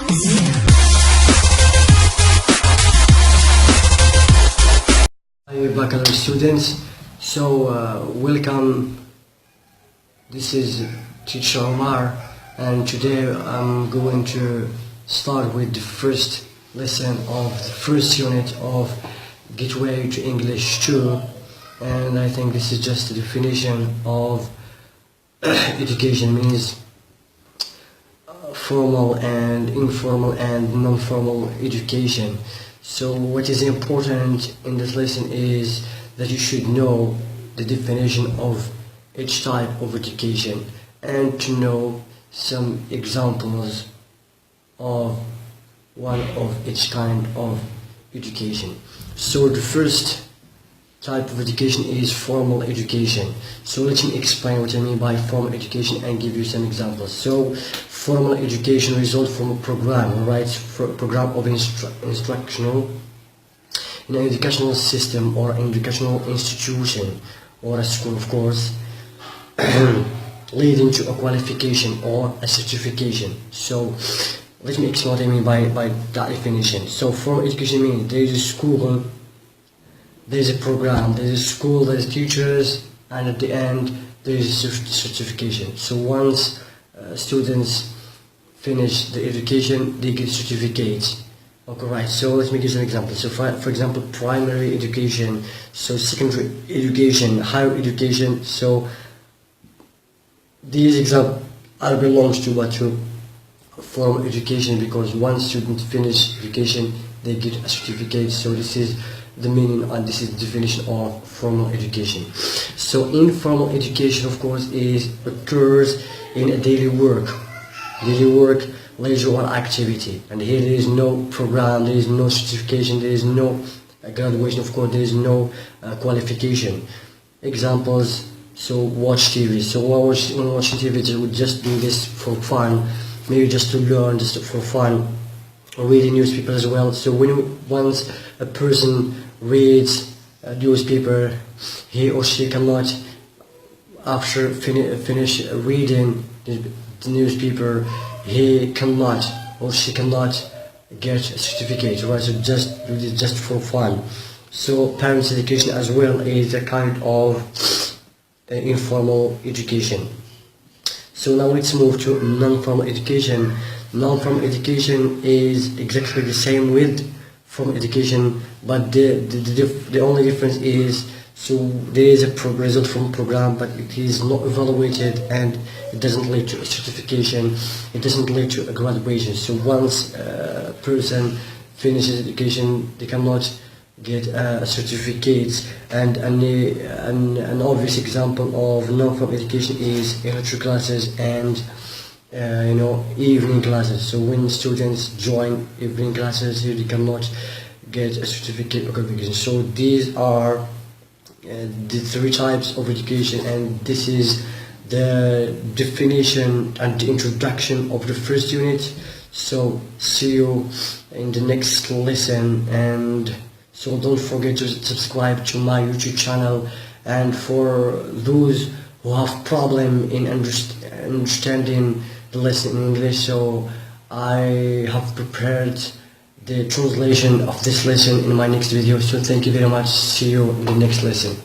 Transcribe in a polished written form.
Hi baccalaureate students, welcome. This is teacher Omar, and today I'm going to start with the first lesson of the first unit of Gateway to English 2, and I think this is just a definition of education. Means formal and informal and non-formal education. So what is important in this lesson is that you should know the definition of each type of education and to know some examples of one of each kind of education. So the first type of education is formal education. So let me explain what I mean by formal education and give you some examples. So formal education results from a program, right? For a program of instructional in an educational system or an educational institution or a school, of course, leading to a qualification or a certification. So let me explain what I mean by that definition. So formal education means there is a school, there is a program, there is a school, there is teachers, and at the end there is a certification. So once students finish the education, they get certificates. Okay, right. So let me give some examples. So for example, primary education, so secondary education, higher education. So these examples are belongs to formal education, because once students finish education, they get a certificate. So this is the meaning and this is the definition of formal education. So informal education, of course, occurs in a daily work, leisure or activity, and here there is no program, there is no certification, there is no graduation, of course, there is no qualification. Examples: so watch TV. So when watching TV, they would just do this for fun, maybe just to learn, just for fun. Reading newspaper as well. So once a person reads a newspaper, he or she cannot, after finish reading the newspaper, he cannot or she cannot get a certificate, right? So just for fun. So parents' education as well is a kind of informal education. So now let's move to non-formal education. Non-formal education is exactly the same with formal education, but the only difference is, so there is a result from program, but it is not evaluated and it doesn't lead to a certification, it doesn't lead to a graduation. So once a person finishes education, they cannot get a certificate. And an obvious example of non-formal education is electric classes and evening classes. So when students join evening classes, here they cannot get a certificate or qualification. So these are the three types of education, and this is the definition and the introduction of the first unit. So see you in the next lesson, and so don't forget to subscribe to my YouTube channel. And for those who have problem in understanding the lesson in English, so I have prepared the translation of this lesson in my next video. So thank you very much. See you in the next lesson.